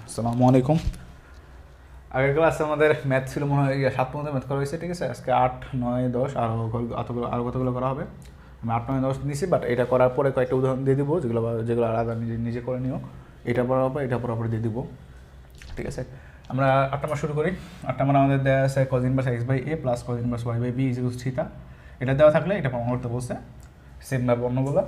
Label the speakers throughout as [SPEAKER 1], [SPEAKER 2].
[SPEAKER 1] আসসালামু আলাইকুম। আগের ক্লাসে আমাদের ম্যাথ ছিল মনে হয় 7 পর্যন্ত ম্যাথ করা হয়েছে, ঠিক আছে। আজকে 8, 9, 10 আরও কতগুলো করা হবে। আমি 8, 9, 10 নিয়েছি, বাট এটা করার পরে কয়েকটা উদাহরণ দিয়ে দিব যেগুলো যেগুলো আলাদা নিজে নিজে করে নিও। এটা পড়ার পর এটা পড়ার পর দিয়ে দিব, ঠিক আছে। আমরা 8 নম্বর শুরু করি। 8 নম্বর আমাদের দেওয়া আছে cos inverse x/a plus cos inverse y/b = theta. এটা দেওয়া থাকলে এটা প্রমাণ করতে বলছে সেম ভাবে অন্যগুলো,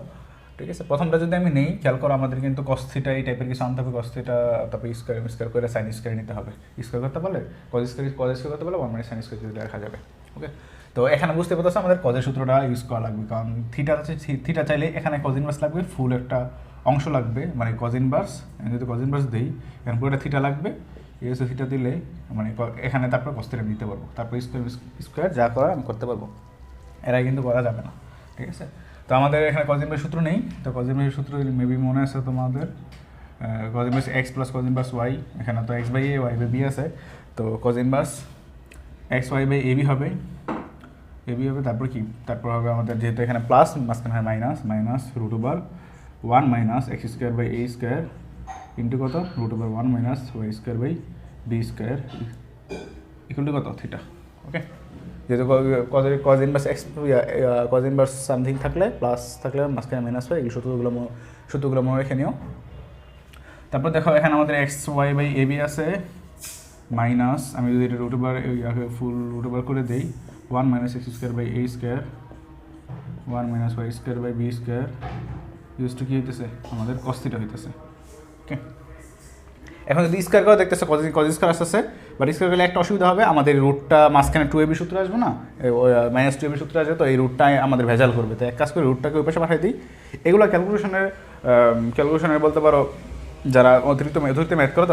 [SPEAKER 1] ঠিক আছে। প্রথমটা যদি আমি নেই, খেয়াল করো আমাদের কিন্তু cos থিটা এই টাইপের কিছু আনতে হবে। cos থিটা তারপর স্কোয়ার করে সাইন স্কোয়ার নিতে হবে। স্কোয়ার করতে পারলে cos স্কোয়ার করতে পারলে 1 - sin স্কোয়ার যদি লেখা যাবে, ওকে। তো এখানে বুঝতে পারতেছো আমাদের cos-এর সূত্রটা ইউজ করা লাগবে, কারণ থিটা চাইলে এখানে cos ইনভার্স লাগবে, ফুল একটা অংশ লাগবে, মানে cos ইনভার্স। যদি cos ইনভার্স দিই, এখানে পুরোটা থিটা লাগবে। এই থিটা দিলে মানে এখানে তারপর cos থিটা নিতে পারবো, তারপর স্কোয়ার যা করা আমি করতে পারবো। এরা কিন্তু করা যাবে না, ঠিক আছে। তো আমাদের এখানে cos ইনভার্স সূত্র নেই, তো cos ইনভার্স সূত্র মেবি মনে আছে তোমাদের, cos inverse x plus cos inverse y। এখানে তো x/a y/b আছে, তো cos ইনভার্স x y/ab হবে, তারপর কি, তারপর হবে আমাদের যেহেতু এখানে প্লাস মাঝখানে হয় মাইনাস √1 মাইনাস x² ইন্টু কত √1 মাইনাস y² ইকুয়াল টু কত থিটা, ওকে। যেহেতু cos inverse x cos inverse something থাকলে প্লাস থাকলে মাঝখানে মাইনাস হয়, এই সূত্রগুলো মনে রেখে নিও। তারপর দেখো এখানে আমাদের x/y/ab আছে মাইনাস, আমি যদি এটা ফুল √1 করে দিই, 1 - x²/a² 1 - y²/b² ইউজ টু কি হইতেছে আমাদের cos থিটা হইতেছে, ওকে। এখন যদি স্কোয়ার করে দেখতেছে cos স্কোয়ার আসতেছে, বাট স্কোয়ার করলে একটা অসুবিধা হবে, আমাদের রুটটা মাঝখানে 2ab সূত্র আসবে না, -2ab সূত্র আসবে, তো এই রুটটাই আমাদের ভেজাল করবে। তো এক কাজ করে রুটটাকে ওই পাশে পাঠিয়ে দিই। এগুলো ক্যালকুলেশনের বলতে পারো, যারা অতিরিক্ত ম্যাথ করে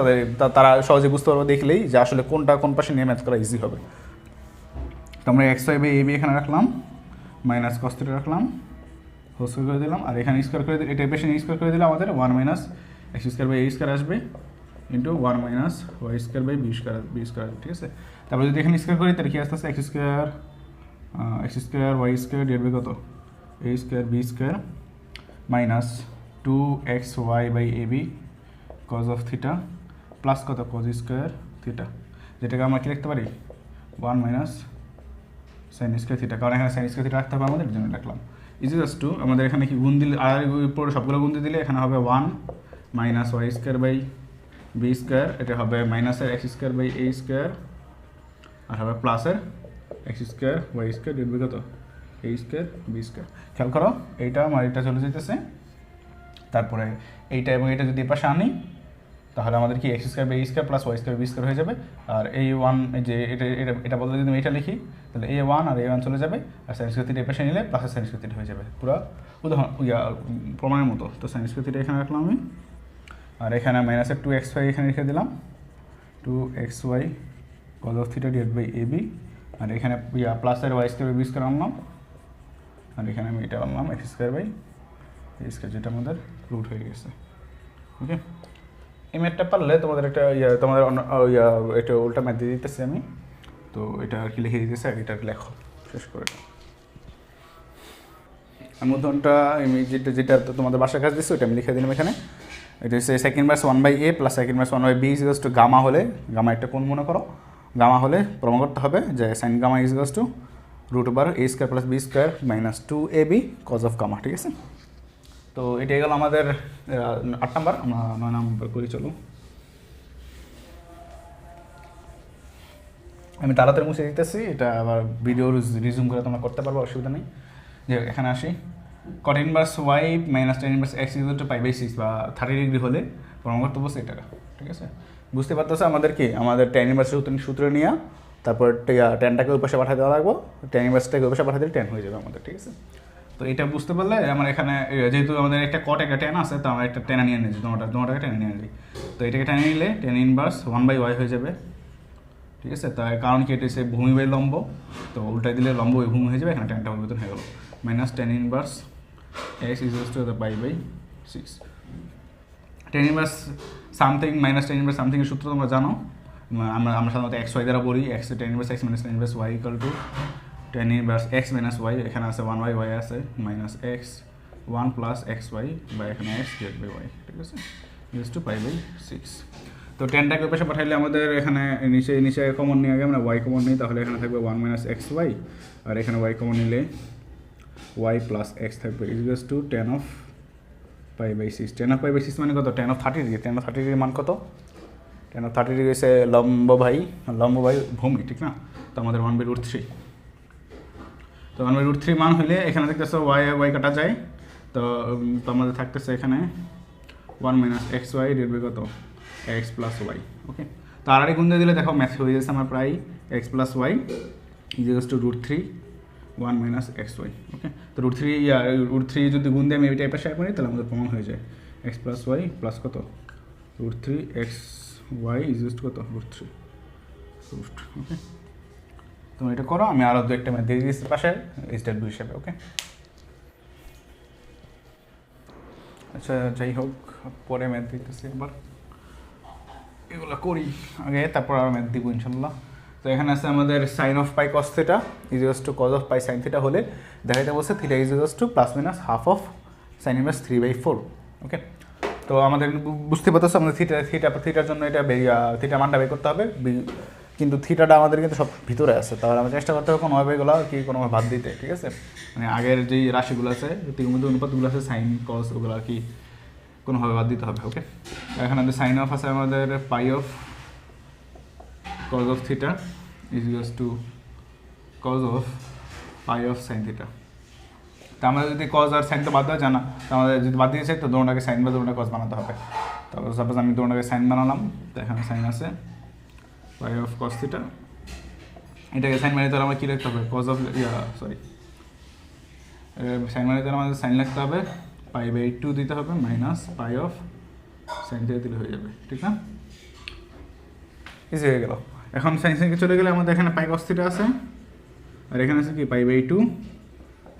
[SPEAKER 1] তারা সহজে বুঝতে পারবে দেখলেই যে আসলে কোনটা কোন পাশে নিয়ে ম্যাথ করা ইজি হবে। তো আমরা x/ab এখানে রাখলাম, মাইনাস cos থিটা রাখলাম, হোল স্কোয়ার করে দিলাম, আর এখানে স্কোয়ার করে দিলে এটা পেশে স্কোয়ার করে দিলে আমাদের 1 - x²/a² আসবে ইন্টু 1 - y²/b², ঠিক আছে। তারপর যদি এখানে স্কোয়ার করি তাহলে কি আসতে x² y² কত a²b² minus 2xy/ab cos of theta plus কত cos স্কোয়ার থিটা, যেটাকে আমরা কি লিখতে পারি 1 - sin স্কোয়ার থিটা, কারণ এখানে sin স্কোয়ার থিটা রাখতে হবে আমাদের, জন্য রাখলাম। ইজিকালস টু আমাদের এখানে কি গুণ দিলে আর উপরে সবগুলো গুণ দিয়ে দিলে এখানে হবে 1 - y²/b², এটা হবে মাইনাসের x²/a², আর হবে প্লাসের x²y² কত a²b²। খেয়াল করো এইটা আমার এটা চলে যেতেছে, তারপরে এইটা এবং এটা যদি এপাশে আনি তাহলে আমাদের কি x²/a² প্লাস y²/b² হয়ে যাবে। আর a1 যে এটা বদলে যদি আমি এটা লিখি তাহলে a1 আর a1 চলে যাবে, আর sin স্কয়ার থিটা এপাশে নিলে প্লাসের sin স্কয়ার থিটা হয়ে যাবে, পুরো উদাহরণ প্রমাণের মতো। তো sin স্কয়ার থিটা এখানে রাখলাম আমি, আর এখানে মাইনাসের 2xy এখানে রেখে দিলাম, 2xy cos of theta /ab, আর এখানে প্লাসের y²/b² আনলাম, আর এখানে আমি এটা আনলাম x²/a², যেটা আমাদের রুট হয়ে গেছে, ওকে। এই ম্যাথটা পারলে তোমাদের একটা তোমাদের এটা উল্টা ম্যাথ দিয়ে দিতেছি আমি, তো এটা আর কি লিখে দিতেছে, এটা লেখো শেষ করে। আমি উদাহরণটা আমি যেটা তোমাদের বাসার কাজ দিচ্ছি ওইটা আমি লিখে দিলাম এখানে। এটা হচ্ছে sec inverse 1/a plus sec inverse 1/b equals to gamma হলে, গামা একটা কোণ মনে করো, গামা হলে প্রমাণ করতে হবে যে sin gamma equals to √a² plus b² minus 2ab cos of gamma, ঠিক আছে। তো এটাই গেল আমাদের 8 নাম্বার। আমরা 9 নাম্বার করি, চলো। আমি তাড়াতাড়ি মুছে দিতেছি, এটা আবার ভিডিও রিজুম করে তোমরা করতে পারবো, অসুবিধা নেই। যে এখানে আসি, cot inverse y minus tan inverse x = π/6 বা 30 ডিগ্রি হলে প্রমাণ করতে বলছে এটা, ঠিক আছে। বুঝতে পারতেছো আমাদের কি, আমাদের tan ইনভার্স সূত্র নিয়ে তারপর ট্যানটাকে ওই পাশে পাঠিয়ে দেওয়া লাগবে, tan ইনভার্সটাকে ওই পাশে পাঠিয়ে দিলে tan হয়ে যাবে আমাদের, ঠিক আছে। তো এটা বুঝতে পারলে আমার এখানে যেহেতু আমাদের একটা cot একটা tan আছে, তো আমরা একটা tan নিয়ে নিয়েছি, তোমাটাকে tan নিয়ে নিই। তো এটাকে tan নিলে tan ইনভার্স 1/y হয়ে যাবে, ঠিক আছে। তার কারণ কি, এটা হচ্ছে ভূমি বাই লম্ব, তো উল্টাই দিলে লম্ব ওই ভূমি হয়ে যাবে, এখানে ট্যানটা পরিবর্তন হয়ে গেল, minus tan inverse x = π/6। tan inverse something minus tan inverse something এর সূত্র তোমরা জানো, আমরা সাধারণত xy দ্বারা বলি, tan inverse x minus tan inverse y = tan inverse x minus y, এখানে আছে 1/y আছে মাইনাস x 1 প্লাস xy বা এখানে x / y, ঠিক আছে, = π/6। তো টেনটাকে ওই পাশে পাঠাইলে আমাদের এখানে নিচে কমন নিয়ে আগে আমরা ওয়াই কমন নিই, তাহলে এখানে থাকবে 1 মাইনাস এক্স ওয়াই, আর এখানে ওয়াই কমন নিলে ওয়াই প্লাস এক্স থাকবে equals to tan of pi by 6। Tan of pi by 6 মানে কত? Tan of 30 degree. Tan of 30 degree মান কত? টেন অফ 30 ডিগ্রি হচ্ছে লম্ব বাই ভূমি, ঠিক না? তো আমাদের 1/√3। তো 1/√3 মান হলে এখানে দেখতেছো ওয়াই কাটা যায়, তো আমাদের থাকতেছে এখানে 1 মাইনাস এক্স ওয়াই ডিভাইড কত? X plus y. ওকে, তো আর গুণ দিয়ে দিলে দেখো ম্যাথ হয়ে যাচ্ছে আমার প্রায় x plus y equals to √3 1 minus x y. Okay, তো √3 যদি গুণ দিয়ে আমি এই টাইপের শেয়ার করি তাহলে আমাদের প্রমাণ হয়ে যায় এক্স প্লাস ওয়াই প্লাস কত? √3 এক্স ওয়াই ইকুয়ালস টু কত? √3। ওকে, তোমরা এটা করো, আমি আরও দু একটা ম্যাথ দিয়ে দিচ্ছি পাশে HW হিসাবে। ওকে, আচ্ছা যাই হোক, পরে ম্যাথ দিতেছি একবার, এগুলো করি আগে, তারপর আর ম্যাথ দিব ইনশাল্লাহ। তো এখানে আছে আমাদের sine of pi cos theta equals to cos of pi sine theta হলে দেখাইতে বলছে theta equals to plus minus half of sine inverse 3/4। Okay, তো আমাদের বুঝতে পারতেছে আমাদের থিটার জন্য এটা থিটা মানটা বের করতে হবে, কিন্তু থিটাটা আমাদের কিন্তু সব ভিতরে আছে, তাহলে আমরা চেষ্টা করতে হবে কোনোভাবে এগুলো কি কোনোভাবে বাদ দিতে, ঠিক আছে? মানে আগের যেই রাশিগুলো আছে ত্রিকোণমিতি অনুপাতগুলো আছে সাইন কস ওগুলো আর কি কোনোভাবে বাদ দিতে হবে। ওকে, এখানে আমাদের সাইন অফ আছে আমাদের pi of cos of theta equals to cos of pi of sine theta. তো আমাদের যদি কজ আর সাইন তো বাদ দেওয়া জানা, তো আমাদের যদি বাদ দিয়ে চাই তো দোনোটাকে সাইন বা দোনোটা কজ বানাতে হবে। তারপর সাপোজ আমি দোনোটাকে সাইন বানালাম, তো এখানে সাইন আছে পাই অফ কস থিটা, এটাকে সাইন মানে তাহলে আমরা কী লিখতে হবে? কজ অফ সাইন মানে তাহলে আমাদের সাইন লিখতে হবে π/2 দিতে হবে minus pi of sine theta দিলে হয়ে যাবে, ঠিক না? ইজি হয়ে গেল। এখন সাইন সাইনকে চলে গেলে আমাদের এখানে পাই কস থিটা আছে, আর এখানে আছে কি π/2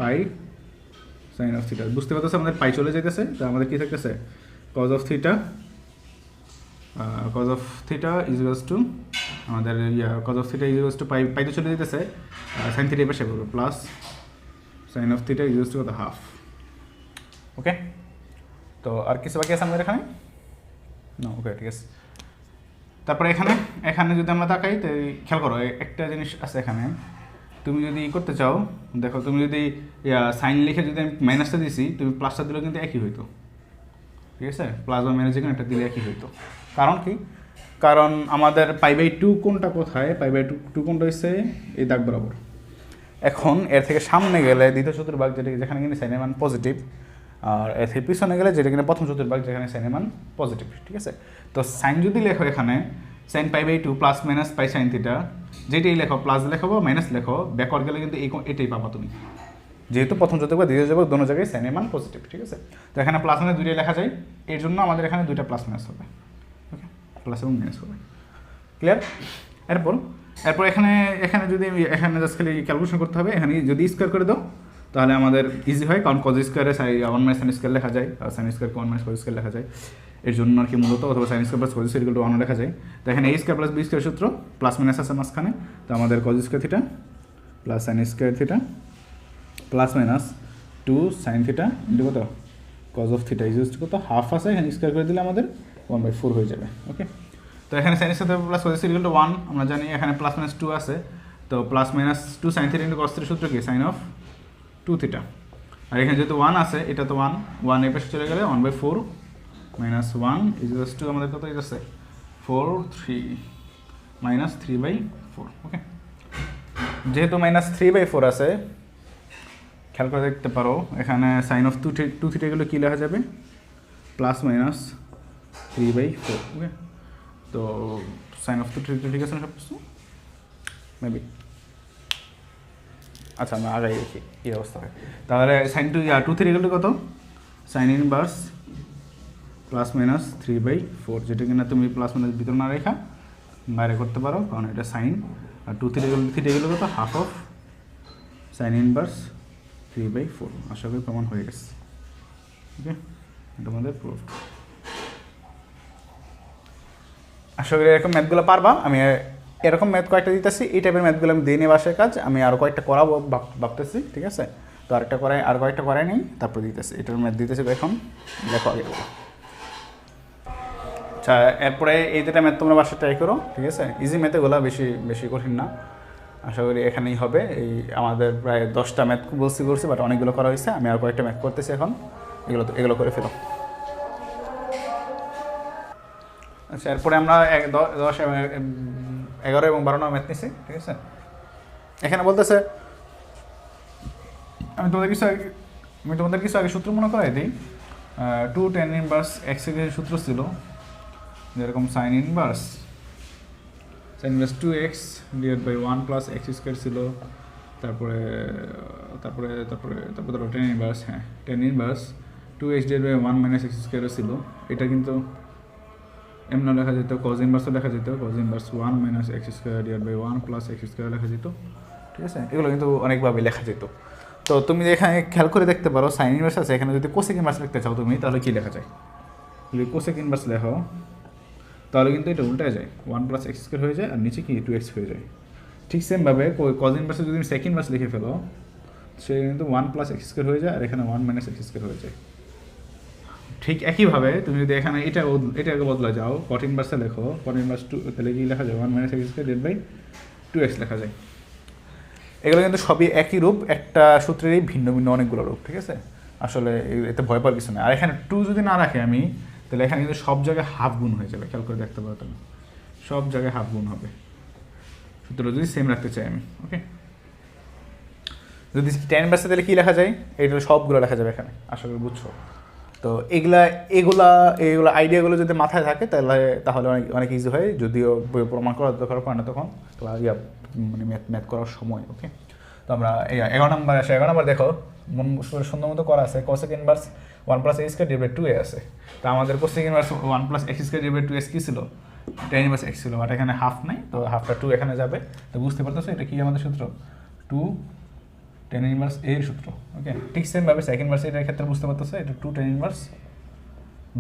[SPEAKER 1] পাই সাইন অফ থিটা। বুঝতে পারতেছে আমাদের পাই চলে যেতেছে, তো আমাদের কী থাকতেছে? Cos of theta equals to আমাদের cos of theta equals to pi তো চলে যেতেছে, সাইন থিটা এবার শেপ হবে plus sine of theta equals to কত? হাফ। ওকে, তো আর কিছু বাকি আছে আমাদের এখানে না? ওকে, ঠিক আছে। তারপরে এখানে যদি আমরা তাকাই তো খেয়াল করো একটা জিনিস আছে এখানে, তুমি যদি করতে চাও দেখো, তুমি যদি সাইন লিখে যদি আমি মাইনাসটা দিছি, তুমি প্লাসটা দিলেও কিন্তু একই হইতো, ঠিক আছে? প্লাস বা মাইনাস যেখানে একটা দিলে একই হইতো। কারণ কি? কারণ আমাদের π/2 কোনটা কোথায়? π/2 কোনটা হচ্ছে এই দাগ বরাবর। এখন এর থেকে সামনে গেলে দ্বিতীয় চতুর্ভাগ যেখানে কিন্তু সাইনের মান পজিটিভ, আর এর থেকে পিছনে গেলে যেটা কিনা প্রথম চতুর্ভাগ যেখানে সাইনের মান পজিটিভ, ঠিক আছে? তো সাইন যদি লেখো এখানে sine π/2 plus minus pi sine theta, যেটাই লেখো প্লাস লেখো বা মাইনাস লেখো, ব্যাকওয়ার্ড গেলে কিন্তু এটাই পাবা তুমি, যেহেতু প্রথম চতুর্ভাগ দ্বিতীয় চতুর্ভাগ দোনো জায়গায় সাইনের মান পজিটিভ, ঠিক আছে? তো এখানে প্লাস মাইনাস দুইটাই লেখা যায়, এর জন্য আমাদের এখানে দুইটা প্লাস মাইনাস হবে। ওকে, প্লাস এবং মাইনাস হবে, ক্লিয়ার? এরপর এখানে যদি এখানে জাস্ট খালি ক্যালকুলেশন করতে হবে, এখানে যদি স্কোয়ার করে দাও তাহলে আমাদের ইজি হয়, কারণ কজ স্কোয়ারে 1 মাইনাস সাইন স্কোয়ার লেখা যায়, আর সাইন স্কোয়ারকে 1 মাইনাস কজ স্কোয়ার লেখা যায়, এর জন্য আর কি মূলত, অথবা sine square plus cos square equal to 1 লেখা যায়। তো এখানে a square plus b square সূত্র, প্লাস মাইনাস আছে মাঝখানে, তো আমাদের cos square theta plus sine square theta plus minus 2 sine theta into কত? Cos of theta equals to কত? হাফ আছে, এখানে স্কোয়ার করে দিলে আমাদের 1/4 হয়ে যাবে। ওকে, তো এখানে sign square plus cos square equal to 1 আমরা জানি, এখানে প্লাস মাইনাস 2 আছে, তো plus minus 2 sine theta into cos থিটার সূত্র কি? সাইন অফ 2 থিটা, আর এখানে যেহেতু 1 আছে, এটা তো 1 এর পাশে চলে গেলে 1/4 মাইনাস 1 ইকুয়ালস টু আমাদের কত হইতেছে? 3 মাইনাস 3/4। ওকে, যেহেতু মাইনাস 3/4 আছে, খেয়াল করে দেখতে পারো এখানে সাইন অফ 2 থিটা গেলে কী লেখা যাবে? Plus minus 3/4। ওকে, তো সাইন অফ 2 থিটা ঠিক আছে না সব কিছু? মেবি আচ্ছা আমরা আগে দেখি কী অবস্থা হয়। তাহলে সাইন 2 থিটা গেলে কত? সাইন ইনভার্স প্লাস মাইনাস 3/4, যেটা কিনা তুমি প্লাস মাইনাস ভিতর না রেখা বাইরে করতে পারো, কারণ এটা সাইন, আর 2 থিটা গেলে কত? Half of sine inverse 3/4। আশা করি প্রমাণ হয়ে গেছে। ওকে, এটা আমাদের প্রুফ। আশা করি এরকম ম্যাথগুলো পারবা। আমি এরকম ম্যাথ কয়েকটা দিতেছি, এই টাইপের ম্যাথগুলো আমি দিয়ে নিয়ে বাসার কাজ, আমি আরও কয়েকটা করাবো ভাবতেছি, ঠিক আছে? তো আর কয়েকটা করাই নেই, তারপর দিতেছি, এটার ম্যাথ দিতেছি এখন, দেখো আগে। আচ্ছা, এরপরে এই দুটা ম্যাথ তোমরা বাসায় ট্রাই করো, ঠিক আছে? ইজি ম্যাথগুলো বেশি বেশি কঠিন না, আশা করি এখানেই হবে। এই আমাদের প্রায় 10টা ম্যাথ করছি, বাট অনেকগুলো করা হয়েছে। আমি আর কয়েকটা ম্যাথ করতেছি এখন, এগুলো করে ফেলো। আচ্ছা, এরপরে আমরা 10, 11 এবং 12 ম্যাথ নিছি, ঠিক আছে? এখানে বলতেছে, আমি তোমাদের কিছু আগে সূত্র মনে করাই দিই। 2 tan ইনভার্স x এর সূত্র ছিল যেরকম sin inverse 2x divide by 1 plus x square ছিল। তারপরে ধরো tan inverse, tan inverse 2x divide by 1 minus x square ছিল। এটা কিন্তু এমন লেখা যেত, cos ইনভার্সও লেখা যেত, cos inverse 1 minus x square divide by 1 plus x square লেখা যেত, ঠিক আছে? এগুলো কিন্তু অনেকভাবে লেখা যেত। তো তুমি এখানে খেয়াল করে দেখতে পারো সাইন ইনভার্স আছে, এখানে যদি কোসেক ইনভার্স লিখতে চাও তুমি, তাহলে কি লেখা যায়? যদি কোসেক ইনভার্স লেখো তাহলে কিন্তু এটা উল্টায় যায়, 1 প্লাস x স্কয়ার হয়ে যায়, আর নিচে কি 2x হয়ে যায়। ঠিক সেমভাবে কজ ইনভার্সে যদি তুমি সেকেন্ড ইনভার্স লিখে ফেলো, সে কিন্তু 1 প্লাস x স্কয়ার হয়ে যায়, আর এখানে 1 মাইনাস x স্কয়ার হয়ে যায়। ঠিক একইভাবে তুমি যদি এখানে এটাকে বদলা যাও, কট ইনভার্সে লেখো, কট ইনভার্স 2, তাহলে কি লেখা যায়? 1 minus x square divide by 2x লেখা যায়। এগুলো কিন্তু সবই একই রূপ, একটা সূত্রেরই ভিন্ন ভিন্ন অনেকগুলো রূপ, ঠিক আছে? আসলে এতে ভয় পাওয়ার কিছু নেই। আর এখানে 2 যদি না রাখে আমি, তাহলে এখানে কিন্তু সব জায়গায় হাফ গুণ হয়ে যাবে, খেয়াল করে দেখতে পারো তুমি, সব জায়গায় হাফ গুণ হবে সূত্র যদি সেম রাখতে চাই আমি। ওকে, যদি tan ইনভার্সে তাহলে কী লেখা যায়? এইগুলো সবগুলো লেখা যাবে এখানে, আশা করি বুঝছো। তো এগুলা আইডিয়াগুলো যদি মাথায় থাকে তাহলে অনেক ইজি হয়, যদিও প্রমাণ করার দরকার পড়ে না তখন, তো মানে ম্যাথ করার সময়। ওকে, তো আমরা 11 নম্বর আসে। 11 নম্বর দেখো, সুন্দর মতো করা আছে, cosec inverse 1 plus x square divide 2a আছে। তো আমাদের cosec inverse 1 plus x square divide 2s কি ছিল? tan ইনভার্স x ছিল, বাট এখানে হাফ নাই, তো হাফটা 2 এখানে যাবে। তো বুঝতে পারতেছো এটা কি আমাদের সূত্র? 2 tan ইনভার্স a এর সূত্র। ওকে, ঠিক সেমভাবে সেকেন্ড ইনভার্স এর ক্ষেত্রে বুঝতে পারতেছো এটা 2 tan ইনভার্স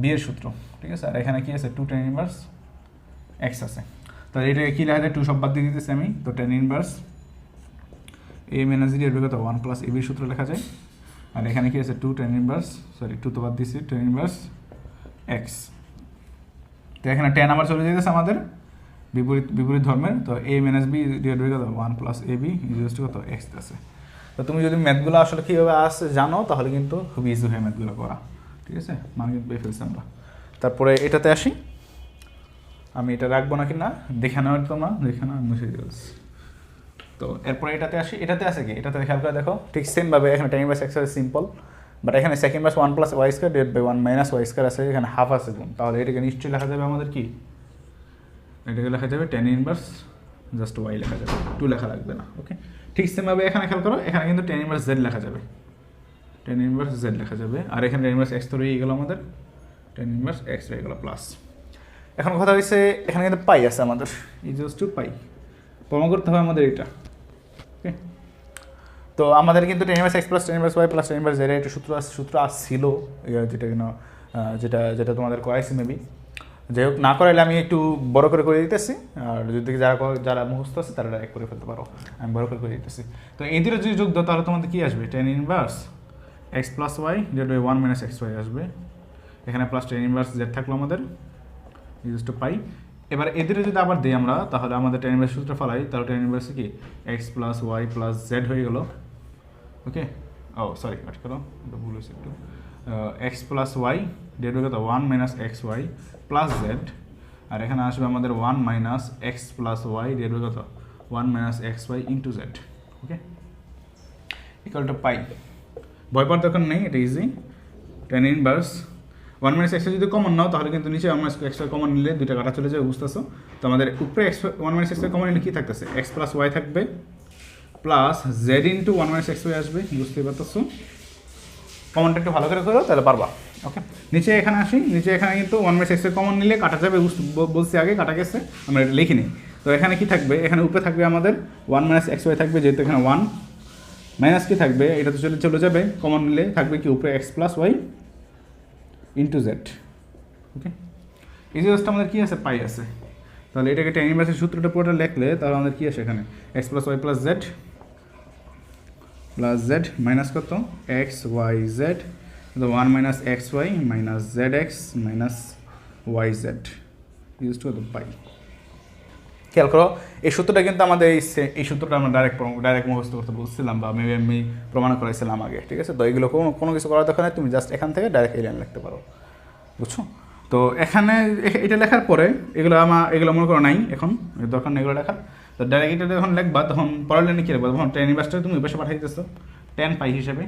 [SPEAKER 1] b এর সূত্র, ঠিক আছে? আর এখানে কি আছে? 2 tan ইনভার্স x আছে। তো এটা কি লেখা যায়? 2 সব বাদ দিয়ে দিতেছি আমি, তো tan inverse a minus b এর কত? 1 প্লাস a b এর সূত্র লেখা যায়। আর এখানে কি আছে? 2 tan ইনভার্স, 2 তো বাদ দিছি, tan ইনভার্স x। তো এখানে tan আবার চলে যেতেছে আমাদের বিপরীত ধর্মের, তো a minus b divide by কত? 1 প্লাস ab ইকুয়ালস টু কত? x আছে। তো তুমি যদি ম্যাথগুলো আসলে কীভাবে আসছে জানো, তাহলে কিন্তু খুব ইজি হয় ম্যাথগুলো করা, ঠিক আছে? মানে কিন্তু পেয়ে ফেলছি আমরা। তারপরে এটাতে আসি, আমি এটা রাখবো নাকি না দেখে নাও, তোমরা দেখে নাও, মুছে দিয়েছি। তো এরপরে এটাতে আসি, এটাতে আছে কি? এটাতে খেয়াল করে দেখো, ঠিক সেমভাবে এখানে tan ইনভার্স x আছে সিম্পল, বাট এখানে second inverse 1 plus y square divide by 1 minus y square আছে, এখানে হাফ আছে গুণ, তাহলে এটাকে নিশ্চয়ই লেখা যাবে আমাদের কি? এটাকে লেখা যাবে tan ইনভার্স জাস্ট y লেখা যাবে, 2 লেখা লাগবে না। ওকে, ঠিক সেমভাবে এখানে খেয়াল করো, এখানে কিন্তু tan ইনভার্স z লেখা যাবে, tan ইনভার্স z লেখা যাবে, আর এখানে tan ইনভার্স x তো রয়ে গেল আমাদের, tan ইনভার্স x রয়ে গেল প্লাস। এখন কথা হচ্ছে এখানে কিন্তু পাই আছে আমাদের, ইকুয়ালস টু পাই, প্রমাণ করতে হবে আমাদের এটা। ওকে, তো আমাদের কিন্তু tan inverse x plus tan inverse y plus tan inverse z এর একটা সূত্র আসছিল, যেটা তোমাদের করাইছি মেবি। যাই হোক, না করাইলে আমি একটু বড় করে দিতেছি, আর যদি যারা মুখস্থ আছে তারা ডাইরেক্ট করে ফেলতে পারো, আমি বড় করে দিতেছি। তো এই দুটো যদি যোগ দাও তাহলে তোমাদের কী আসবে? tan inverse x plus y divide by 1 minus xy আসবে, এখানে প্লাস tan ইনভার্স z থাকলো আমাদের, ইকুয়ালস টু পাই। এবার এদের যদি আবার দিই আমরা, তাহলে আমাদের tan ইনভার্স সূত্র ফেলাই, তাহলে tan ইনভার্স কি? x plus y plus z হয়ে গেল। ওকে, সরি কাট করো, এটা ভুল হয়েছে একটু। x plus y divide by কত? 1 মাইনাস xy প্লাস z, আর এখানে আসবে আমাদের 1 minus x plus y divide by কত? 1 minus xy into z। Okay, equal to pi. ভয় পাওয়ার দরকার নেই, এটা easy. tan inverse 1 minus x যদি কমন নাও, তাহলে কিন্তু নিচে আমরা x কমন নিলে দুইটা কাটা চলে যাবে, বুঝতেছো? তো আমাদের উপরে 1 মাইনাস x কমন নিলে কী থাকতেছে? x প্লাস y থাকবে, plus z into 1 minus xy আসবে, বুঝতেই পারতেছো? কমনটা একটু ভালো করে করো, তাহলে পারবা। ওকে, নিচে এখানে আসি, নিচে এখানে কিন্তু 1 মাইনাস x কমন নিলে কাটা যাবে, বলছি আগে কাটা গেছে, আমরা এটা লিখিনি। তো এখানে কি থাকবে? এখানে উপরে থাকবে আমাদের 1 মাইনাস xy থাকবে, যেহেতু এখানে 1 মাইনাস কি থাকবে? এটা তো চলে যাবে, কমন নিলে থাকবে কি? উপরে x plus y into z. Okay, এই জিনিসটা আমাদের কী আছে? পাই আছে। তাহলে এটাকে tan ইনভার্সের সূত্রটা পুরোটা লিখলে তাহলে আমাদের কী আসে? এখানে x plus y plus z minus কত? x y z, 1 minus xy minus zx minus yz। Is to the pi. খেয়াল করো এই সূত্রটা কিন্তু আমাদের এই সূত্রটা আমরা ডাইরেক্ট মুখস্থ করতে বলছিলাম বা মেবি আমি প্রমাণ করাইছিলাম আগে, ঠিক আছে? তো এগুলো কোনো কিছু করার দরকার নেই, তুমি জাস্ট এখান থেকে ডাইরেক্ট এই লাইন লিখতে পারো, বুঝছো? তো এখানে এটা লেখার পরে এগুলো মনে করো নাই, এখন দরকার নেই এগুলো লেখার। তো ডাইরেক্ট এটা যখন লিখবা তখন পরের লাইনে কী লিখবা, তখন টেন ইনভার্সটা তুমি ওই পাশে পাঠিয়ে দিতেছো 10 পাই হিসেবে।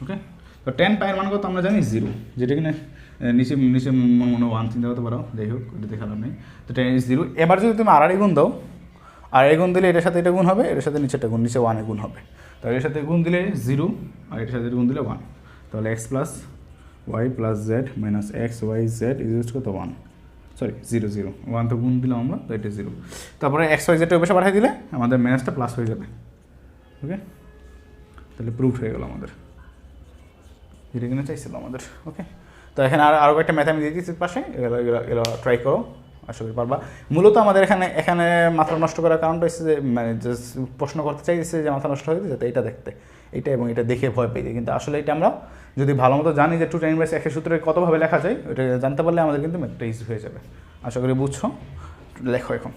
[SPEAKER 1] ওকে, তো 10 পাইয়ের মান কত আমরা জানি 0, যেটা কিনা নিচে মনে 1 চিন্তা করতে পারো, যাই হোক এটা দেখালাম নেই। তো 10 is 0। এবার যদি তুমি আর গুণ দাও, আর গুণ দিলে এটার সাথে এটা গুণ হবে, এটার সাথে নিচেটা গুণ, নিচে 1 গুণ হবে। তাহলে এর সাথে গুণ দিলে 0 আর এটার সাথে গুণ দিলে 1, তাহলে x plus y plus z minus x y z is কত 1, সরি 0 0, 1 তো গুণ দিলাম আমরা, তো এটা 0। তারপরে এক্স ওয়াই জেডটা ওই পাঠিয়ে দিলে আমাদের মাইনাসটা প্লাস হয়ে যাবে। ওকে, তাহলে প্রুফ হয়ে গেল আমাদের, যেটা কিনা চাইছিল আমাদের। ওকে, তো এখানে আরও কয়েকটা ম্যাথ আমি দিয়ে দিচ্ছি পাশে, এগুলো ট্রাই করো, আশা করি পারবা। মূলত আমাদের এখানে মাথা নষ্ট করার কারণটা হচ্ছে যে মানে জাস্ট প্রশ্ন করতে চাইছে যে মাথা নষ্ট হয়ে যাতে এটা দেখতে, এটা এবং এটা দেখে ভয় পেয়ে যায়। কিন্তু আসলে এটা আমরা যদি ভালো মতো জানি যে 2 tan inverse x সূত্রে কতভাবে লেখা যায়, ওটা জানতে পারলে আমাদের কিন্তু ম্যাথটা ইজি হয়ে যাবে। আশা করি বুঝছো, লেখো এখন।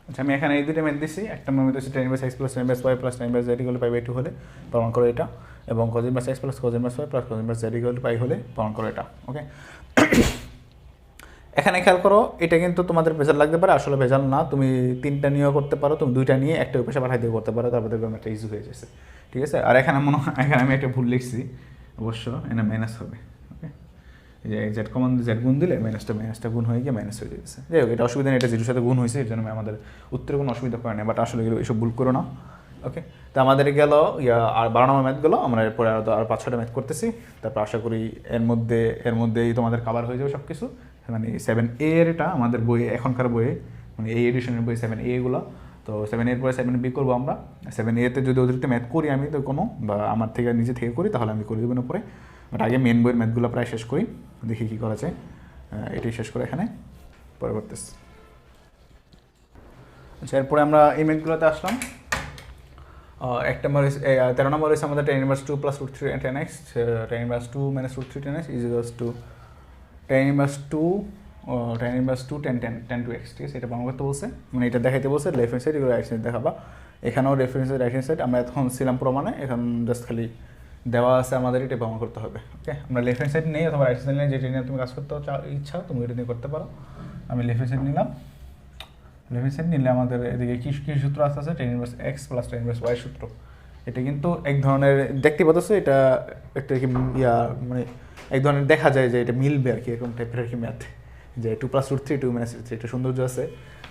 [SPEAKER 1] আচ্ছা, আমি এখানে এই দুটো ম্যাথ দিচ্ছি, একটা ম্যাথ হচ্ছে tan inverse x plus tan inverse y plus tan inverse z equal pi by 2 হলে প্রমাণ করো এটা, এবং cos inverse x plus cos inverse y plus cos inverse z equal pi হলে প্রমাণ করো এটা। ওকে, এখানে খেয়াল করো, এটা কিন্তু তোমাদের ভেজাল লাগতে পারে, আসলে ভেজাল না। তুমি 3টা নিয়েও করতে পারো, তুমি 2টা নিয়ে একটা উপেশা পাঠাই দিয়ে করতে পারো, তারপর দেখবে একটা ইজি হয়ে যাচ্ছে, ঠিক আছে? আর এখানে মনে হয় এখানে আমি একটা ভুল লিখছি, অবশ্য এখানে মাইনাস হবে। ওকে, এই যে জেড কমন জেড গুণ দিলে মাইনাসটা গুণ হয়ে গিয়ে মাইনাস হয়ে যাচ্ছে। যাই হোক, এটা অসুবিধা নেই, এটা জিরোর সাথে গুণ হয়েছে, এর জন্য আমাদের উত্তরে কোনো অসুবিধা করে না, বাট আসলে এসব ভুল করো না। ওকে, তো আমাদের গেল আর 12 নম্বর ম্যাথ গেলো, আমরা এরপরে আর 5-6টা ম্যাথ করতেছি, তারপর আশা করি এর মধ্যেই তোমাদের কভার হয়ে যাবে সব কিছু। মানে 7A এর এটা আমাদের বইয়ে, এখনকার বইয়ে, মানে এই এডিশনের বই 7A এগুলো। তো 7A এর পরে 7B করবো আমরা। 7A-তে যদি অতিরিক্ত ম্যাথ করি আমি, তো কোনো বা আমার থেকে নিজে থেকে করি, তাহলে আমি করে দেবো না পরে। বাট আগে মেন বইয়ের ম্যাথগুলো প্রায় শেষ করি, দেখি কী করা যায়। এটাই শেষ করে এখানে পরে করতেছি। আচ্ছা, এরপরে আমরা এই ম্যাথগুলোতে আসলাম। এক নম্বর 13 নম্বর হয়েছে আমাদের tan inverse 2 plus root 3 tan x, tan inverse 2 minus root 3 tan x is equals to tan inverse 2 tan 2x, ঠিক আছে? এটা প্রমাণ করতে বলছে, মানে এটা দেখাইতে বলছে লেফট হ্যান্ড সাইড, এগুলো রাইট সাইড দেখাবা। এখানেও রেফারেন্স রাইট হ্যান্ড সাইড, আমরা এখন ছিলাম প্রমাণে, এখন জাস্ট খালি দেওয়া আছে আমাদের, এটা প্রমাণ করতে হবে। ওকে, আমরা লেফট হ্যান্ড সাইড নেই অথবা রাইট সাইড নিয়ে, যেটা নিয়ে তুমি কাজ করতে ইচ্ছা তুমি এটা নিয়ে করতে পারো। আমি লেফট হ্যান্ড সাইড নিলাম। লেফট হ্যান্ড সাইড নিলে আমাদের এদিকে কী সূত্র আছে tan inverse x plus tan inverse y সূত্র। এটা কিন্তু এক ধরনের দেখতে পাচ্ছ, এটা একটা কি মানে এক ধরনের দেখা যায় যে এটা মিলবে আর কি, এরকম টাইপের আর কি ম্যাথ, যে 2 প্লাস রুট 3 2 মাইনাস রুট 3, একটা সৌন্দর্য আছে।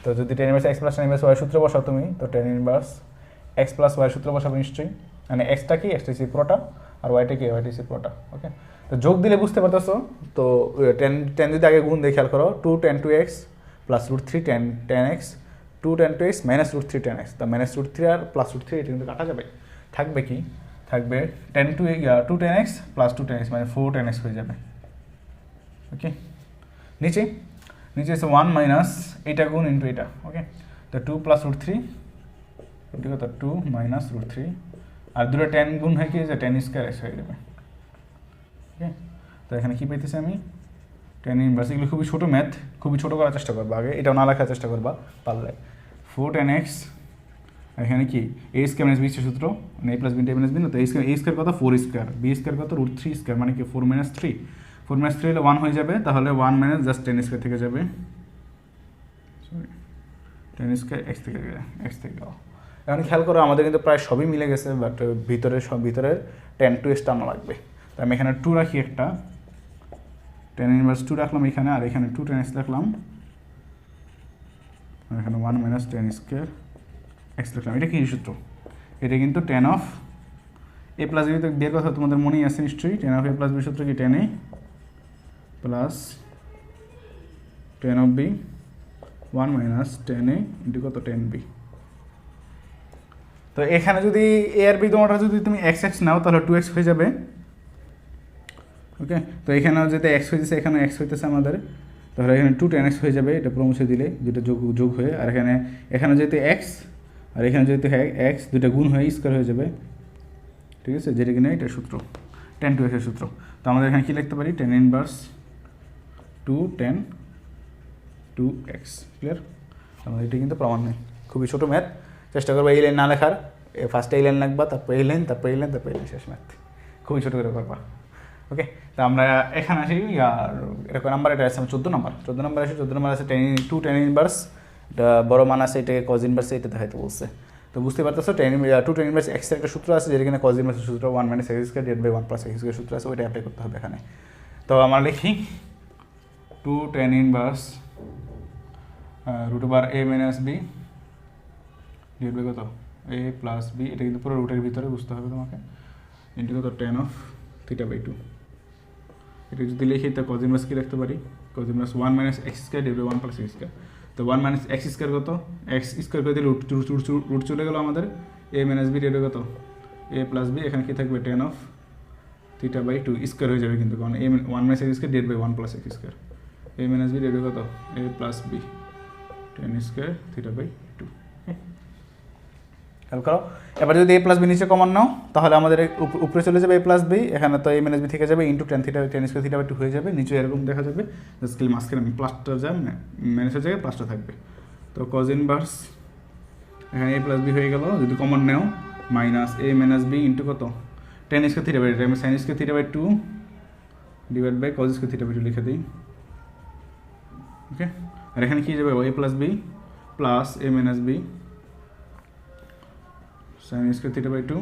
[SPEAKER 1] তো যদি tan inverse x plus tan inverse y সূত্র বসাও তুমি, তো tan inverse x plus y সূত্র বসাবে নিশ্চয়ই, মানে এক্সটা কি, এক্সটা হচ্ছে পুরোটা, আর ওয়াইটা কি, ওয়াইটা হচ্ছে পুরোটা। ওকে, তো যোগ দিলে বুঝতে পারতেছো, তো tan যদি আগে গুণ দিয়ে খেয়াল করো, 2 tan 2x plus root 3 tan x 2 tan 2x minus root 3 tan x, তা মাইনাস রুট 3 আর প্লাস রুট 3 এটা কিন্তু কাটা যাবে, থাকবে কি, থাকবে 2 tan x plus 2 tan x, মানে 4 tan x হয়ে যাবে। ওকে, নিচে হচ্ছে 1 মাইনাস এটা গুণ ইন্টু এটা। ওকে, তো 2 প্লাস রুট 3 এটা কত, 2 মাইনাস রুট 3, আর দুটো tan গুণ হয়ে কি যে tan স্কোয়ার x হয়ে যাবে। ওকে, তো এখানে কী পাইতেছি আমি, tan ইনভার্স, এগুলো খুবই ছোটো ম্যাথ, খুবই ছোটো করার চেষ্টা করবা, আগে এটাও না লেখার চেষ্টা করবা পারলে। 4 tan x, এখানে কি a স্কোয়ার মাইনাস b সূত্র, মানে a plus b minus b, না তো a স্কোয়ার কত 4 স্কোয়ার, b স্কোয়ার কত রুট 3 স্কোয়ার, মানে কি 4 মাইনাস 3 হলে 1 হয়ে যাবে, তাহলে 1 মাইনাস জাস্ট tan স্কোয়ার থেকে যাবে, সরি tan স্কোয়ার x থেকে গেল। এখন খেয়াল করো আমাদের কিন্তু প্রায় সবই মিলে গেছে, বাট ভিতরের tan 2x টানা লাগবে। তো আমি এখানে 2 রাখি, একটা tan ইনভার্স 2 রাখলাম এখানে, আর এখানে 2 tan x রাখলাম, আর এখানে 1 মাইনাস tan স্কোয়ার x লিখলাম। এটা কি সূত্র, এটা কিন্তু tan of a plus b, তো বিয়ের কথা তোমাদের মনেই আছে নিশ্চয়ই, tan of a plus b সূত্র কি tan a plus tan of b 1 minus tan a into কত tan b। তো এখানে যদি a আর b তোমারটা যদি তুমি x নাও, তাহলে 2x হয়ে যাবে। ওকে, তো এখানেও যেতে x হইতেছে, এখানে x হইতেছে আমাদের, তাহলে এখানে 2 tan x হয়ে যাবে, এটা প্রমুছে দিলে দুটো যোগ হয়ে, আর এখানে যেতে x আর এখানে যেতে x দুটো গুণ হয়ে স্কোয়ার হয়ে যাবে, ঠিক আছে? যেটা কিনা এটা সূত্র tan 2x এর সূত্র। তো আমাদের এখানে কী লিখতে পারি, tan ইনভার্স 2 10 2x ক্লিয়ার। আমাদের এটি কিন্তু প্রমাণ নেই, খুবই ছোটো ম্যাথ। চেষ্টা করবো এই লাইন না লেখার, ফার্স্টে এই লাইন লাগবা, তারপর এই লাইন, তারপর এই লাইন, তারপর এই লাইন, শেষ ম্যাথ খুবই ছোটো করে করবা। ওকে, তা আমরা এখানে আসি। আর এরকম নাম্বার এটা আছে 14 নাম্বার আছে। 14 নাম্বার আছে 2 tan ইনভার্স, এটা বড় মান আছে, এটাকে কজ ইনভার্স এটা দেখাইতে বলছে। তো বুঝতে পারতেছো 2 tan ইনভার্স x এর একটা সূত্র আছে, যেখানে কজ ইনভার্স সূত্র 1 - x² / 1 + x² সূত্র আছে, ওইটা অ্যাপ্লাই করতে হবে এখানে। তো আমরা লিখি 2 tan inverse √a - b divide by কত a + b, এটা কিন্তু পুরো রুটের ভিতরে বুঝতে হবে তোমাকে, ইন্টু কত tan of θ/2। এটা যদি লিখি তা cos ইনভার্স কি রাখতে পারি, cos ইনভার্স 1 - x² / 1 + x²। তো 1 - x² কত, x² করে দিলে রুট চলে গেল আমাদের, a - b ডিভাইড কত a + b, এখানে কি থাকবে tan of θ/2 স্কয়ার হয়ে যাবে কিন্তু, কারণ a 1 - x² divide by 1 + x², a - b ডিভাইড কত a + b tan স্কয়ার θ/2। খেয়াল করো, এবার যদি a + b নিচে কমন নাও তাহলে আমাদের উপরে চলে যাবে a + b, এখানে তো a - b থেকে যাবে ইন্টু tan স্কয়ার θ/2 হয়ে যাবে, নিচে এরকম দেখা যাবে, স্কেল মাঝখানে প্লাসটা যাবে, মাইনাসের জায়গায় প্লাসটা থাকবে। তো cos ইনভার্স এখানে a + b হয়ে গেল, যদি কমন নাও মাইনাস a - b ইন্টু কত tan স্কয়ার θ/2, আমি sin square θ/2 divide by cos square θ/2 লিখে দিই। ওকে, আর এখানে কি যাবে a + b plus a - b sin square θ/2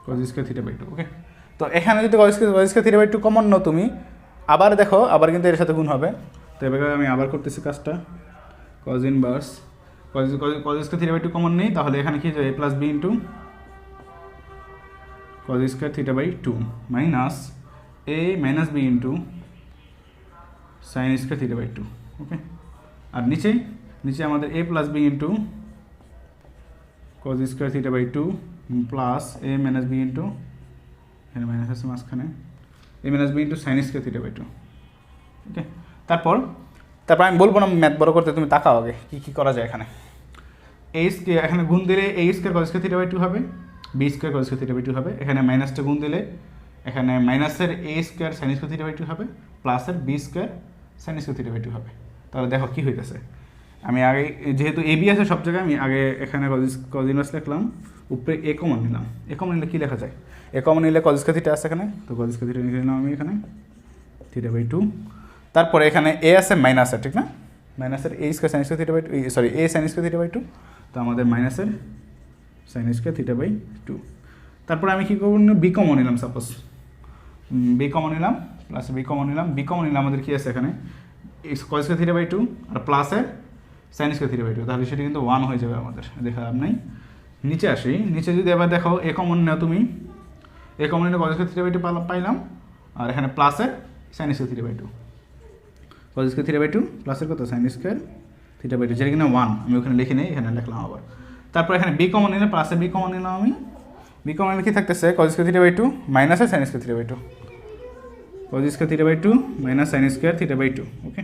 [SPEAKER 1] cos square θ/2। Okay, তো এখানে যদি cos স্কয়ার θ/2 কমন নাও তুমি, আবার দেখো আবার কিন্তু এর সাথে গুণ হবে। তো এবার আমি আবার করতেছি কাজটা, cos inverse cos square θ/2 common নেই, তাহলে এখানে কি যাবে a + b into cos square θ/2 minus a - b into sin square θ/2। Okay, আর নিচে আমাদের a + b into cos square θ/2 plus a - b into, এখানে মাইনাস আছে মাঝখানে, a - b into sin square θ/2। Okay, তারপর আমি বলবো না ম্যাথ বড় করতে, তুমি তাকাও আগে কী করা যায়। এখানে এখানে গুণ দিলে a স্কয়ার cos স্কয়ার θ/2 হবে, b স্কয়ার cos স্কয়ার θ/2 হবে, এখানে মাইনাসটা গুণ দিলে এখানে মাইনাসের a স্কয়ার sin স্কয়ার θ/2 হবে, প্লাসের b স্কয়ার sin স্কয়ার θ/2 হবে। তাহলে দেখো কী হইতেছে, আমি আগে যেহেতু a b আছে সব জায়গায়, আমি আগে এখানে cos ইনভার্স লিখলাম, উপরে a কমন নিলাম। a কমন নিলে কী লেখা যায়, a কমন নিলে cos স্কয়ার θ আছে এখানে, তো cos স্কয়ার θ লিখে নিলাম আমি এখানে θ/2। তারপরে এখানে a আছে মাইনাস, ঠিক না, মাইনাসের a square sin square θ/2, sorry a sin square θ/2, তো আমাদের মাইনাসের sin স্কয়ার θ/2। তারপরে আমি কী করব, b কমন নিলাম, সাপোজ b কমন নিলাম, প্লাস b কমন নিলাম, আমাদের কী আছে এখানে cos স্কয়ার θ/2 আর প্লাসের sin স্কয়ার θ/2, তাহলে সেটা কিন্তু 1 হয়ে যাবে আমাদের, দেখা লাভ নাই। নিচে আসি, নিচে যদি এবার দেখো a কমন নাও তুমি, a কমন নিলে cos স্কয়ার θ/2 পাইলাম, আর এখানে প্লাসের sin স্কয়ার θ/2, cos স্কয়ার θ/2 প্লাসের কত sin স্কয়ার θ/2, যেটা কিনা 1, আমি ওখানে লিখে নেই, এখানে লিখলাম আবার। তারপর এখানে b কমন নিলে, প্লাসে b কমন নিলাম আমি, b কমন নিলে কি থাকতেছে cos স্কয়ার θ/2 মাইনাসের sin square θ/2, cos square θ/2 minus sin square θ/2। Okay,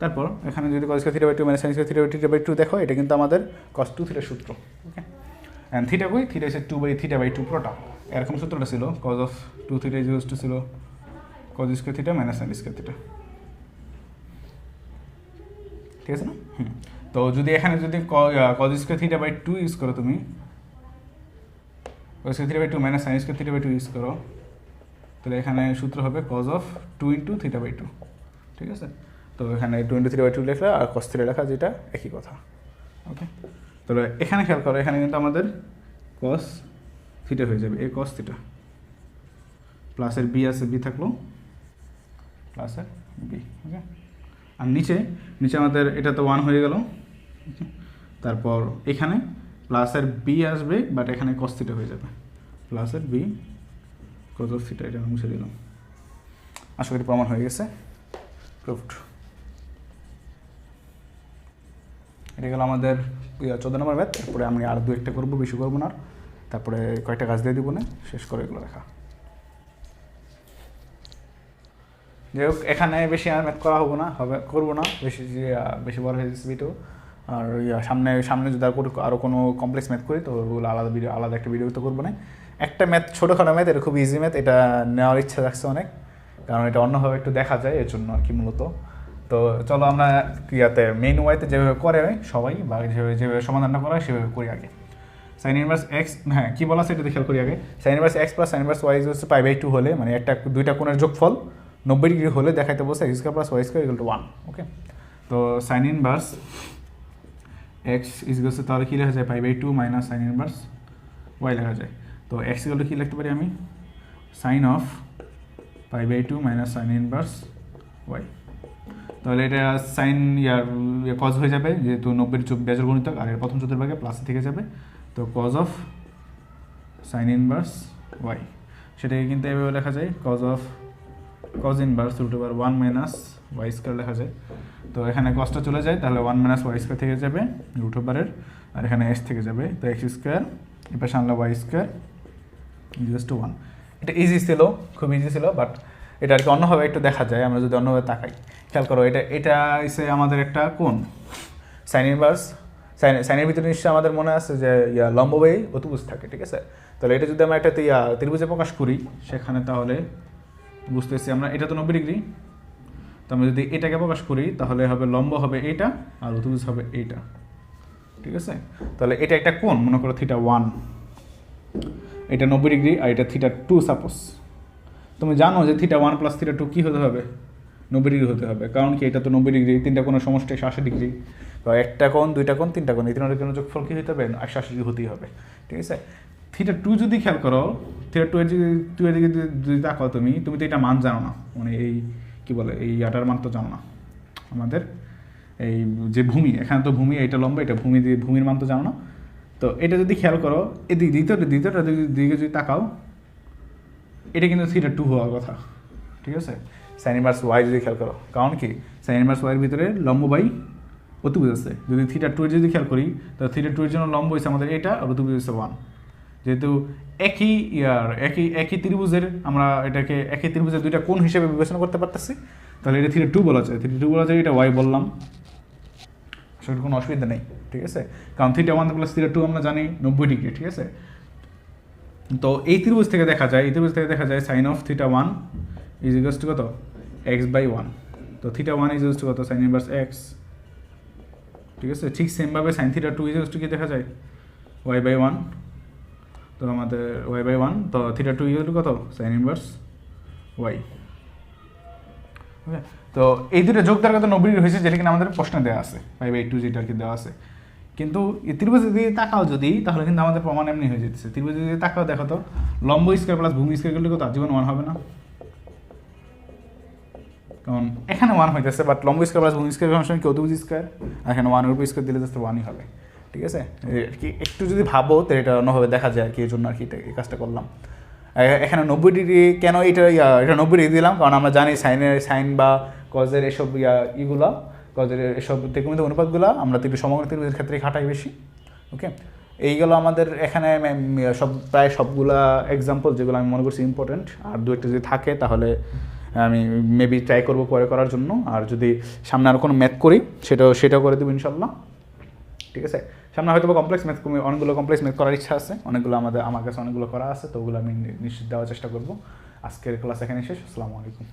[SPEAKER 1] তারপর এখানে যদি cos square θ/2 minus sin square θ/2 দেখো, এটা কিন্তু আমাদের cos 2θ সূত্র। ওকে, অ্যান্ড থিটা কই, থিটা হচ্ছে 2/θ/2 পুরোটা, এরকম সূত্রটা ছিল, cos of 2θ ছিল cos square θ minus sin square θ, ঠিক আছে না। তো যদি এখানে যদি cos স্কয়ার θ/2 ইউজ করো তুমি, cos square θ/2 minus sin square θ/2 use করো, তাহলে এখানে সূত্র হবে cos of 2 × θ/2, ঠিক আছে। তো এখানে 2 × θ/2 লেখা আর cos θ লেখা, যেটা একই কথা। ওকে, তাহলে এখানে খেয়াল করো, এখানে কিন্তু আমাদের cos θ হয়ে যাবে, a cos θ, প্লাসের b আছে, b থাকলো প্লাসের b। ওকে, আর নিচে আমাদের এটা তো 1 হয়ে গেল, তারপর এখানে প্লাসের b আসবে, বাট এখানে cos θ হয়ে যাবে, প্লাসের b cos θ, এটা মুছে দিলাম। আশা করি প্রমাণ হয়ে গেছে, প্রুফড। এটা গেল আমাদের 14 নম্বর ম্যাথ। এরপরে আমি আর 2-1টা করবো, বেশি করবো না, তারপরে কয়েকটা কাজ দিয়ে দিব না, শেষ করে এগুলো দেখা। যাই হোক, এখানে বেশি আর ম্যাথ করা করবো না, বেশি বড় হয়ে যাচ্ছে ভিডিও। আর সামনে যদি আরও কোনো কমপ্লেক্স ম্যাথ করি, তো ওগুলো আলাদা একটা ভিডিও তো করবো না। একটা ম্যাথ, ছোটোখাটো ম্যাথ, এটা খুব ইজি ম্যাথ, এটা নেওয়ার ইচ্ছা থাকছে অনেক, কারণ এটা অন্যভাবে একটু দেখা যায় এর জন্য আর কি মূলত। তো চলো আমরা ইয়াতে মেইন ওয়াইতে যেভাবে করে সবাই বা যেভাবে সমাধানটা করা হয় সেভাবে করি আগে। সাইন ইনভার্স এক্স, হ্যাঁ কী বলা আছে এটা খেয়াল করি আগে। Sine inverse x plus sine inverse y হচ্ছে π/2 হলে, মানে দুইটা কোণের যোগফল 90 ডিগ্রি হলে দেখাইতে বলছে x square plus y square equal to 1। Okay, তো sine inverse x equal to তাহলে কী লেখা যায় π/2 মাইনাস সাইন ইনভার্স ওয়াই লেখা যায়। তো এক্স ইকুয়াল টু কী লিখতে পারি আমি, sine of π/2 minus sine inverse y. তাহলে এটা সাইন কজ হয়ে যাবে যেহেতু 90 বেজোড় গুণিতক, আর এর প্রথম চতুর্ভাগে প্লাস থেকে যাবে, তো cos of sine inverse y সেটাকে কিন্তু এভাবে লেখা যায় cos inverse √1 minus y square লেখা যায়। তো এখানে কজটা চলে যায়, তাহলে 1 মাইনাস ওয়াই স্কয়ার থেকে যাবে √এর, আর এখানে এস থেকে যাবে, তো এক্স স্কয়ার এবার আনলে ওয়াই স্কয়ার ইকুয়াল টু 1। এটা ইজি ছিল, খুব ইজি ছিল, বাট এটা আর কি অন্যভাবে একটু দেখা যায়। আমরা যদি অন্যভাবে তাকাই, খেয়াল করো, এটা এসে আমাদের একটা কোণ সাইন ইনভার্স, সাইনের ভিতরে নিশ্চয়ই আমাদের মনে আছে যে লম্ব বাই অতিভুজ থাকে, ঠিক আছে। তাহলে এটা যদি আমরা একটা ত্রিভুজে প্রকাশ করি সেখানে, তাহলে বুঝতেছি আমরা এটা তো 90 ডিগ্রি, তো আমরা যদি এটাকে প্রকাশ করি তাহলে হবে লম্ব হবে এইটা আর অতিভুজ হবে এইটা, ঠিক আছে। তাহলে এটা একটা কোণ, মনে করো θ1, এটা 90 ডিগ্রি আর এটা θ2 সাপোজ। তুমি জানো যে θ1 প্লাস θ2 কী হতে হবে, 90 ডিগ্রি হতে হবে, কারণ কি এটা তো 90 ডিগ্রি, তিনটা কোণের সমষ্টি 180 ডিগ্রি, বা একটা কোণ দুইটা কোণ তিনটা কোণ, এই তিনটা কোণের যোগফল কী হতে হবে, 180 ডিগ্রি হতেই হবে, ঠিক আছে। θ2 যদি খেয়াল করো, θ2 এর দিকে যদি তাকাও তুমি তো এটা মান জানো না, মানে এই কী বলে এই আটার মান তো জানো না, আমাদের এই যে ভূমি, এখানে তো ভূমি, এটা লম্বা, এটা ভূমির মান তো জানো না। তো এটা যদি খেয়াল করো এদিকে দ্বিতীয়টা দিকে যদি তাকাও, এটা কিন্তু θ2 হওয়ার কথা, ঠিক আছে। সাইন ইনভার্স ওয়াই যদি খেয়াল করো, কারণ কি সাইন ইনভার্স ওয়াইয়ের ভিতরে লম্ব বাই অতিভুজ আছে, যদি θ2 যদি খেয়াল করি তাহলে θ2 এর জন্য লম্ব হয়েছে আমাদের এটা আর অতিভুজ হচ্ছে 1। যেহেতু একই ত্রিভুজের আমরা এটাকে একই ত্রিভুজের দুইটা কোণ হিসেবে বিবেচনা করতে পারতেছি, তাহলে এটা θ2 বলা যায়, θ2 বলা যায়, এটা ওয়াই বললাম, সেটা কোনো অসুবিধা নেই, ঠিক আছে। কারণ θ1 প্লাস θ2 আমরা জানি 90 ডিগ্রি, ঠিক আছে। তো এই ত্রিভুজ থেকে দেখা যায় sine of θ1 is equals to কত, x/1। তো θ1 ইজ ইকুয়ালস টু কত, সাইন ইনভার্স x, ঠিক আছে। ঠিক সেমভাবে সাইন θ2 ইজ ইকুয়ালস টু কি দেখা যায়, y/1। তো আমাদের y/1, তো θ2 ইকুয়াল টু কত, সাইন ইনভার্স y। ওকে, তো এই দুটো যোগ দ্বারা কত 90 ডিগ্রি হয়েছে, যেটা কিনা আমাদের প্রশ্নে দেওয়া আছে, π/2 যেটা আর কি দেওয়া আছে। কিন্তু এই ত্রিভুজ যদি তাকাও যদি, তাহলে কিন্তু আমাদের প্রমাণ এমনি হয়ে যেতেছে। ত্রিভুজ যদি তাকাও দেখো তো, লম্ব স্কয়ার প্লাস ভূমি স্কয়ার করলে কত, জীবন 1 হবে না, কারণ এখানে 1 হইতেছে, বাট লম্ব স্কয়ার প্লাস ভূমি স্কয়ার ফাংশন কি অতিভুজ স্কয়ার, আর এখানে 1 এর উপর স্কয়ার দিলে জাস্ট 1ই হবে, ঠিক আছে। আর কি একটু যদি ভাবো তো এটা অন্যভাবে দেখা যায় আর কি, এই জন্য আর কি এই কাজটা করলাম। এখানে 90 ডিগ্রি কেন এটা 90 ডিগ্রি দিলাম, কারণ আমরা জানি সাইন বা কজের এসব ইগুলা, কজের এসব ত্রিকোণমিতিক অনুপাতগুলো আমরা সমগ্র ত্রিভুজের ক্ষেত্রে খাটাই বেশি। ওকে, এইগুলো আমাদের এখানে প্রায় সবগুলা এক্সাম্পল যেগুলো আমি মনে করছি ইম্পর্টেন্ট, আর দু একটা যদি থাকে তাহলে আমি মেবি ট্রাই করবো পরে করার জন্য। আর যদি সামনে আরও কোনো ম্যাথ করি সেটাও করে দেবো ইনশাল্লাহ, ঠিক আছে। সামনে হয়তো কমপ্লেক্স ম্যাথ, অনেকগুলো কমপ্লেক্স ম্যাথ করার ইচ্ছা আছে, আমার কাছে অনেকগুলো করা আছে, তো ওগুলো আমি নিশ্চিত দেওয়ার চেষ্টা করবো। আজকের ক্লাস এখানে শেষ। আসসালামু আলাইকুম।